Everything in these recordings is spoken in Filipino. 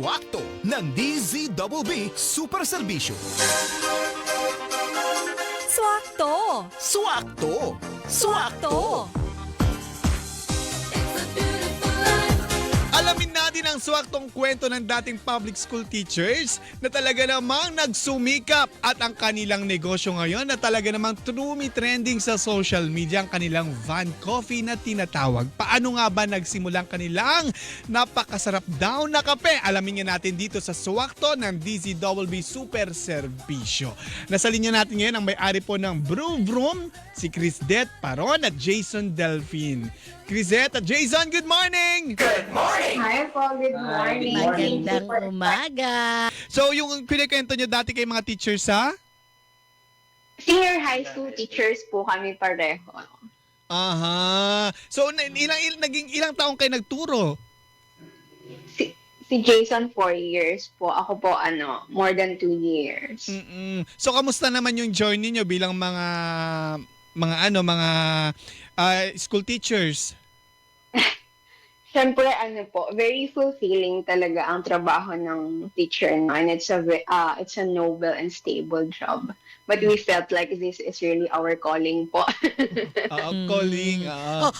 Wakto ng DZBB Super Serbisyo. Swakto! Swakto! Swakto! Alamin natin ang swaktong kwento ng dating public school teachers na talaga namang nagsumikap at ang kanilang negosyo ngayon na talaga namang trending sa social media ang kanilang van coffee na tinatawag. Paano nga ba nagsimulang kanilang napakasarap daw na kape? Alamin nga natin dito sa swakto ng DZBB Super Serbisyo. Nasa linya natin ngayon ang may-ari po ng Vroom Vroom, si Crisdet Paron at Jason Delphine. Crisdet at Jason, good morning! Hi po, good morning. Magandang umaga! So, yung kinikwento nyo dati kay mga teachers, ha? Senior high school teachers po kami pareho. Aha. So, naging ilang taong kayo nagturo? Si Jason, 4 years po. Ako po, more than 2 years. So, kamusta naman yung journey nyo bilang mga school teachers? Siyempre, very fulfilling talaga ang trabaho ng teacher. No? And it's a noble and stable job. But we felt like this is really our calling po. Calling. Oh,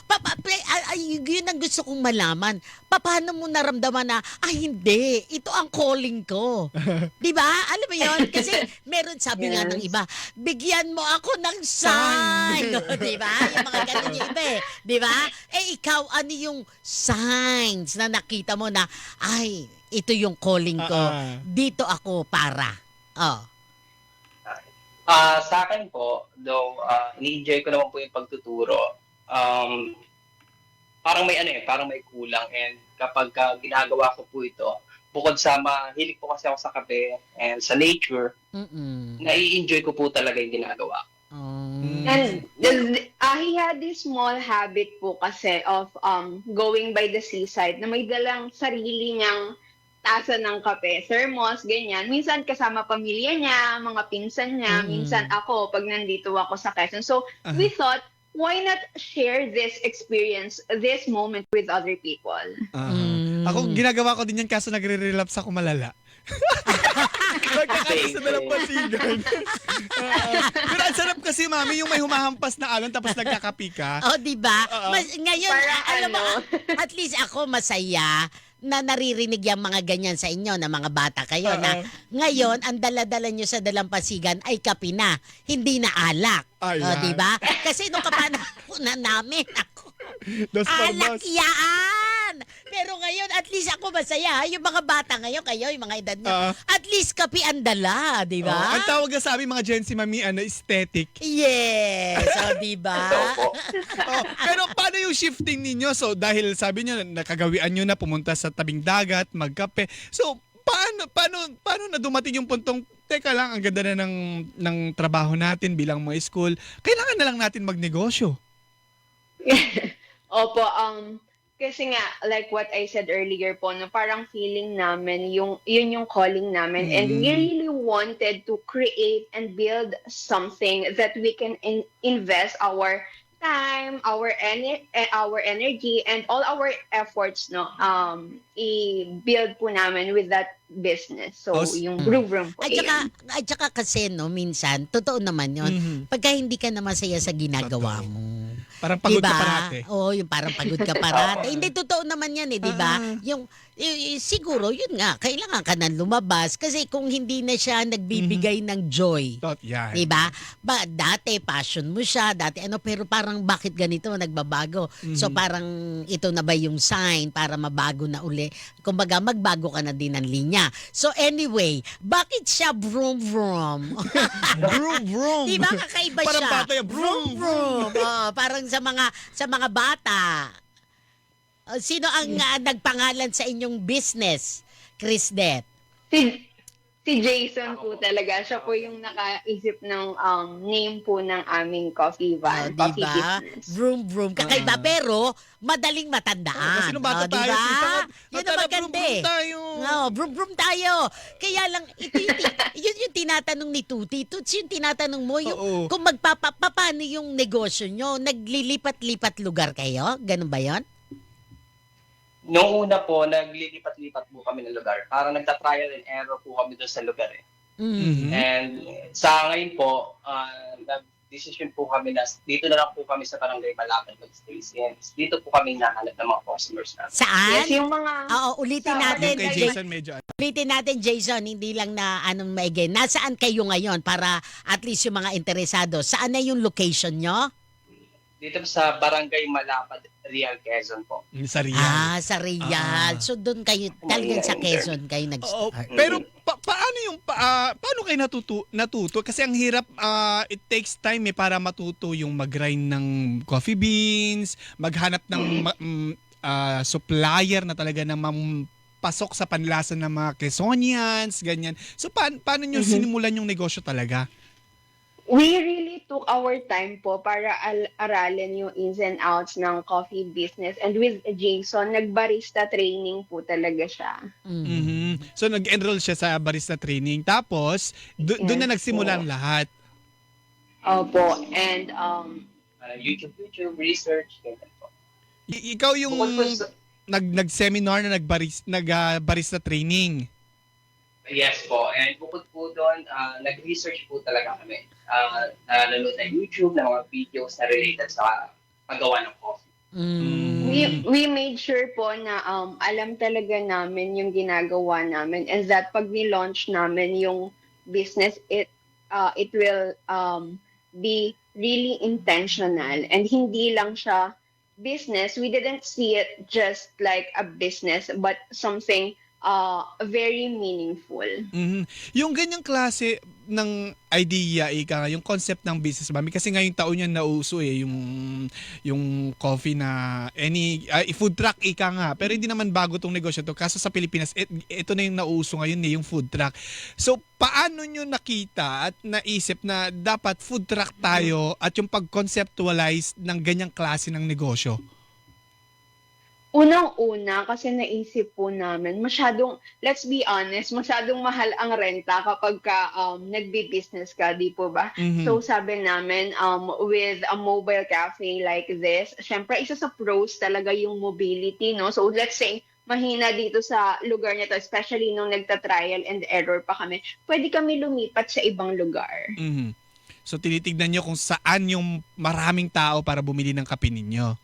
yun ang gusto kong malaman. Paano mo naramdaman na, hindi, ito ang calling ko. Di ba? Alam mo yun? Kasi meron sabi nga ng iba, bigyan mo ako ng sign. Di ba? Yung mga ganun yung iba eh. Di ba? Ikaw, ano yung signs na nakita mo na, ito yung calling ko. Dito ako para. Sa akin po, though ini-enjoy ko naman po yung pagtuturo, parang may kulang, and kapag ginagawa ko po ito, bukod sa mahilig po kasi ako sa kape and sa nature, nai-enjoy ko po talaga yung ginagawa ko. And he had this small habit po kasi of going by the seaside na may dalang sarili niyang tasa ng kape, thermos, ganyan. Minsan kasama pamilya niya, mga pinsan niya, minsan ako pag nandito ako sa Quezon. So we thought, why not share this experience, this moment with other people? Ako, ginagawa ko din yan kaso nagre-relapse ako malala. Nagkakaroon sa dalang pasigan. Pero ang sarap kasi, mami, yung may humahampas na alon tapos nagkakapi ka. Diba? Ngayon, Parang alam mo, at least ako masaya na naririnig yung mga ganyan sa inyo na mga bata kayo na ngayon ang dala-dala nyo sa dalampasigan ay kape na, hindi na alak. Diba? Kasi nung kapanahonan namin ako, alak yan! Pero ngayon, at least ako masaya. Yung mga bata ngayon, kayo, yung mga edad nyo, at least kape ang dala, diba? Ang tawag na sa amin mga Gen Z, mami, aesthetic. Yes! diba? Pero paano yung shifting ninyo? So, dahil sabi nyo, nakagawian nyo na pumunta sa tabing dagat, magkape. So, paano na dumating yung puntong, teka lang, ang ganda na ng trabaho natin bilang mga school, kailangan na lang natin magnegosyo. Opo, kasi nga, like what I said earlier po, no, parang feeling namin, yun yung calling namin. And we really wanted to create and build something that we can invest our time, our energy, and all our efforts, no, i-build po namin with that business. So, yung Vroom Vroom po. At saka kasi, no, minsan, totoo naman yun, pagka hindi ka na masaya sa ginagawa mo, parang pagod ka parate. Oo, yung parang pagod ka parate. Hindi, totoo naman yan di ba? Yung, siguro, yun nga, kailangan ka nang lumabas kasi kung hindi na siya nagbibigay ng joy. Yan. Di ba? Dati, passion mo siya, pero parang bakit ganito, nagbabago. So parang ito na ba yung sign para mabago na uli? Kumbaga, magbago ka na din ng linya. So anyway, bakit siya vroom vroom? Vroom vroom. Di ba kakaiba parang siya? Parang bata yan. Vroom vroom. Parang sa mga bata. Sino ang nagpangalan sa inyong business, Crisdet? Si Jason po talaga. Siya po yung nakaisip ng name po ng aming coffee van. Coffee diba? business. Vroom vroom. Kakaiba pero madaling matandaan. Kasi nung bata tayo, diba? Yun ang tara, maganda vroom tayo. Vroom vroom tayo. Kaya lang, ito yung tinatanong ni Tuti. Tuts yung tinatanong mo, kung paano yung negosyo nyo? Naglilipat-lipat lugar kayo? Ganun ba yon? Noong una po, naglilipat-lipat po kami ng lugar. Parang nagta-trial and error po kami doon sa lugar eh. Mm. And sa ngayon po, nag-decision po kami na dito na lang po kami sa Barangay Malapad mag-stay. Since dito po kami nahanap ng mga customers natin. Saan? Yes, yung mga... Oo, ulitin Sa- natin. Yung kay Jason medyo Ulitin natin, Jason, hindi lang na anong maigay. Nasaan kayo ngayon para at least yung mga interesado? Saan na yung location nyo? Dito sa Barangay Malapad, Real Quezon po. sa Riyadh. Sa Riyadh. So doon kayo, talagang sa Quezon kayo Oo, nag-start. pero paano kayo natuto? Kasi ang hirap, it takes time para matuto yung mag-grind ng coffee beans, maghanap ng supplier na talaga na pasok sa panlasa ng mga Quezonians, ganyan. So paano nyo sinimulan yung negosyo talaga? We really took our time po para aralin yung ins and outs ng coffee business. And with Jason, nagbarista training po talaga siya. Mhm. So nag-enroll siya sa barista training. Tapos, doon na Yes nagsimula ang po. lahat. Opo. And YouTube research, ganyan po. Ikaw yung Bukod po sa- nag-seminar na barista training. Yes po. And bukod po doon, nag-research po talaga kami. Nanonood na YouTube, ng mga videos na related sa paggawa ng coffee. we made sure po na alam talaga namin yung ginagawa namin, and that pag ni-launch namin yung business, it will be really intentional and hindi lang siya business. We didn't see it just like a business but something very meaningful. Mhm. Yung ganyang klase ng idea, yung concept ng business ba? Kasi ngayong taon yan nauso yung coffee na food truck nga. Pero hindi naman bago tong negosyo to. Kaso sa Pilipinas, ito na yung nauso ngayon yung food truck. So, paano nyo nakita at naisip na dapat food truck tayo at yung pag-conceptualize ng ganyang klase ng negosyo? Unang-una, kasi naisip po namin, let's be honest, masyadong mahal ang renta kapag nagbi-business ka, di po ba? Mhm. So sabi namin, with a mobile cafe like this, syempre isa sa pros talaga yung mobility, no? So let's say, mahina dito sa lugar nito, especially nung nagta-trial and error pa kami, pwede kami lumipat sa ibang lugar. Mhm. So, tinitignan nyo kung saan yung maraming tao para bumili ng kape ninyo.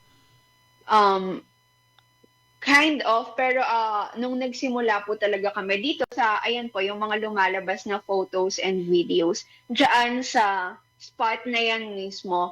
Kind of, pero nung nagsimula po talaga kami dito sa, ayan po, yung mga lumalabas na photos and videos, dyan sa spot na yan mismo,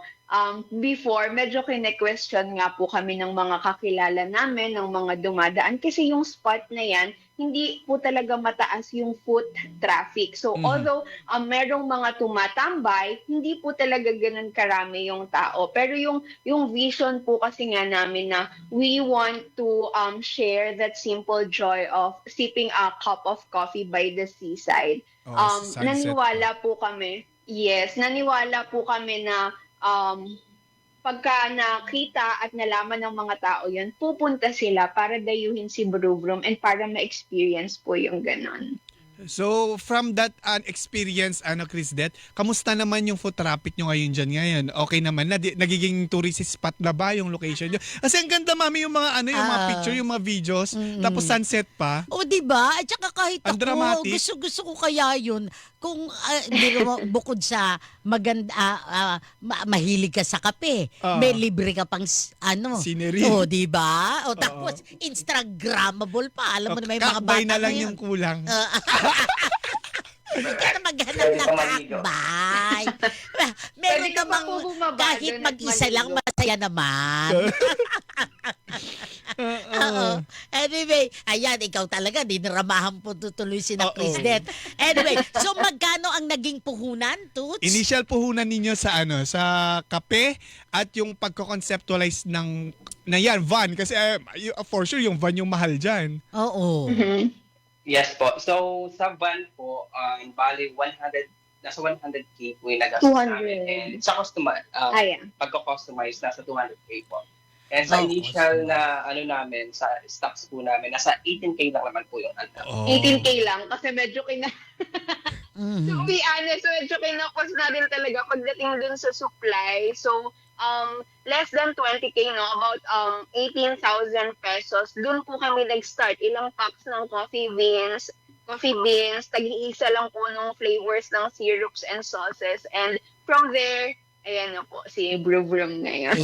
before, medyo kine-question nga po kami ng mga kakilala namin, ng mga dumadaan, kasi yung spot na yan, hindi po talaga mataas yung foot traffic. So, although merong mga tumatambay, hindi po talaga ganun karami yung tao. Pero yung vision po kasi nga namin na we want to share that simple joy of sipping a cup of coffee by the seaside. Sunset. Naniwala po kami na pagka nakita at nalaman ng mga tao yun, pupunta sila para dayuhin si Brew Room and para ma-experience po yung ganon. So, from that experience, Chrisdet, kamusta naman yung foot traffic nyo ngayon? Okay naman na? Nagiging tourist spot na ba yung location nyo? Kasi ang ganda, mami, yung mga, yung mga picture, yung mga videos, tapos sunset pa. O, diba? At saka kahit Ang ako, dramatic. gusto ko kaya yun. Kung hindi naman, bukod sa maganda, mahilig ka sa kape, may libre ka pang Scenery. O, diba? O, tapos Instagrammable pa. Alam mo na may mga bata Kakbay na lang ngayon. yung kulang. Hindi ka na maghanap ng kakbay. Meron Pwede ka pa namang po bumaba kahit doon at mag-isa lang, maligo. masaya naman. Oo. Anyway, ayan, ikaw talaga, dinaramahan po tutuloy si na Oo. Chrisdet. Anyway, so magkano ang naging puhunan, Toots? Initial puhunan ninyo sa sa kape at yung pagko-conceptualize na yan, van. Kasi for sure, yung van yung mahal dyan. Oo. Yes po. So, sa van po, in Bali, nasa 100K po yung nagastos 200. namin. And sa pagko-customize, nasa 200K po. And sa Oh, initial na namin, sa stocks po namin, nasa 18K lang naman po yung Oh. 18K lang kasi medyo to Mhm. be honest, medyo kinapos na rin talaga pagdating dun sa supply. So, less than 20K, no? About 18,000 pesos. Doon po kami nag-start. Ilang packs ng coffee beans, tag-iisa lang po ng flavors ng syrups and sauces. And from there, ayan na po, si Brew Vroom ngayon.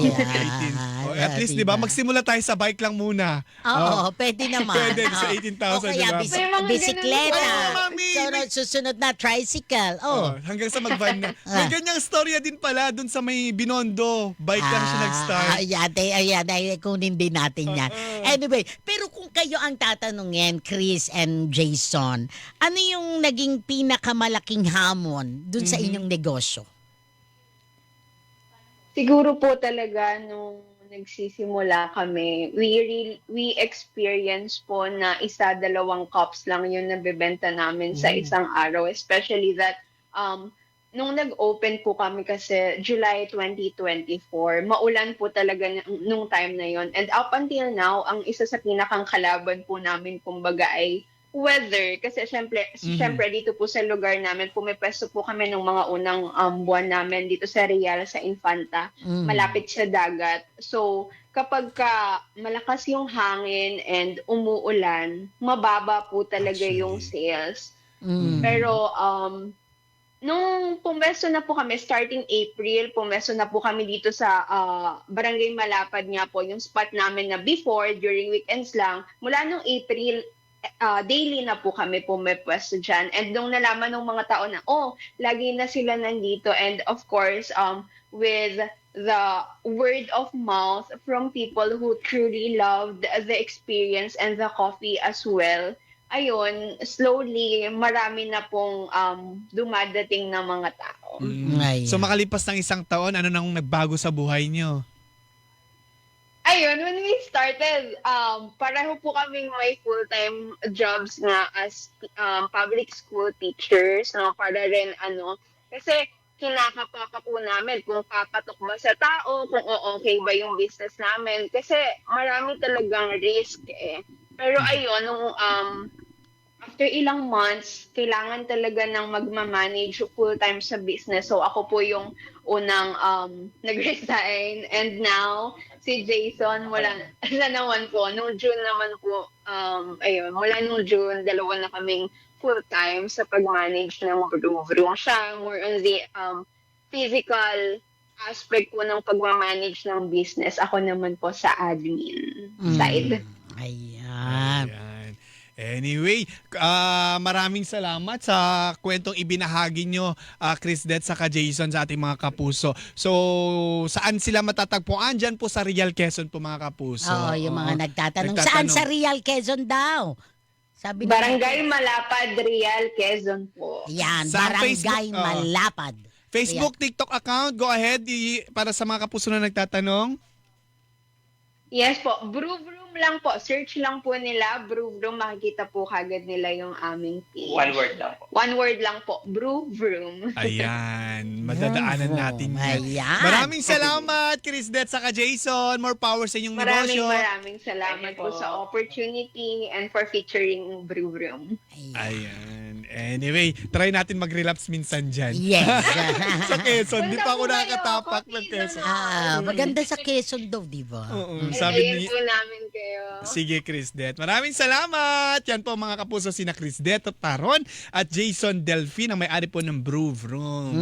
Oh, at least, di ba, magsimula tayo sa bike lang muna. Oo, pwede naman. Pwede sa Oo. 18,000, O kaya di ba? May mga bisikleta. ganun po. Oo, mami. Susunod na, tricycle. Oh, Oh. hanggang sa mag-van na. May ganyang storya din pala dun sa may Binondo. Bike lang siya nag-start. Ayan, kunin din natin yan. Anyway, pero kung kayo ang tatanungin, Chris and Jason, ano yung naging pinakamalaking hamon dun sa inyong negosyo? Siguro po talaga nung nagsisimula kami, we experience po na 1-2 cups lang yung nabebenta namin sa isang araw. Especially that nung nag-open po kami kasi July 2024, maulan po talaga nung time na yon. And up until now, ang isa sa pinakang kalaban po namin kumbaga ay weather. Kasi syempre dito po sa lugar namin, pumipesto po kami nung mga unang buwan namin dito sa Real, sa Infanta. Malapit sa dagat. So, kapag malakas yung hangin and umuulan, mababa po talaga yung sales. Pero, nung pumesto na po kami, starting April, pumesto na po kami dito sa Barangay Malapad nga po, yung spot namin na before, during weekends lang. Mula nung April, daily na po kami pumepwesto dyan. And nung nalaman ng mga tao na, lagi na sila nandito. And of course, with the word of mouth from people who truly loved the experience and the coffee as well, ayun, slowly, marami na pong dumadating na mga tao. So makalipas ng 1 taon, ano nang nagbago sa buhay nyo? Ayun, when we started, pareho po kaming may full-time jobs nga as public school teachers, no? Para rin kasi kinakapaka po namin kung papatok ba sa tao, kung okay ba yung business namin. Kasi marami talagang risk eh. Pero ayun, nung after ilang months, kailangan talaga ng magmamanage full-time sa business. So ako po yung unang nag-resign. And now, si Jason, wala naman po. Noong June naman po, mula nung June, 2 na kaming full-time sa pag-manage ng Brew Vroom. Siya, more on the physical aspect po ng pag-manage ng business. Ako naman po sa admin side. Ayan. Anyway, maraming salamat sa kwentong ibinahagi nyo, Chris Det saka Jason, sa ating mga kapuso. So, saan sila matatagpuan? Dyan po sa Real Quezon po, mga kapuso. Oo, yung mga nagtatanong. Saan sa Real Quezon daw? Sabi Barangay Malapad, Real Quezon po. Yan, Sa Barangay Facebook, Malapad. Facebook, TikTok account, go ahead para sa mga kapuso na nagtatanong. Yes po, Brew Vroom lang po. Search lang po nila, Brew Vroom. Makikita po kagad nila yung aming page. One word lang po. One word lang po, Brew Vroom. Ayan, madadaanan natin yan. Ayan. Maraming salamat, Chris Det saka Jason. More power sa inyong negosyo. Maraming salamat po sa opportunity and for featuring Brew Vroom. Ayan. Anyway, try natin mag-relapse minsan dyan. Yes. Sa Quezon, di pa ako Punta po kayo, nakakatapak ng coffee Quezon. Maganda sa Quezon daw, di ba? Oo, sabi Ayun ni... po namin kayo. Sige, Chris Det. Maraming salamat. Yan po mga kapuso, sina Chris Det Taron at Jason Delphi na may-ari po ng Brew Vroom.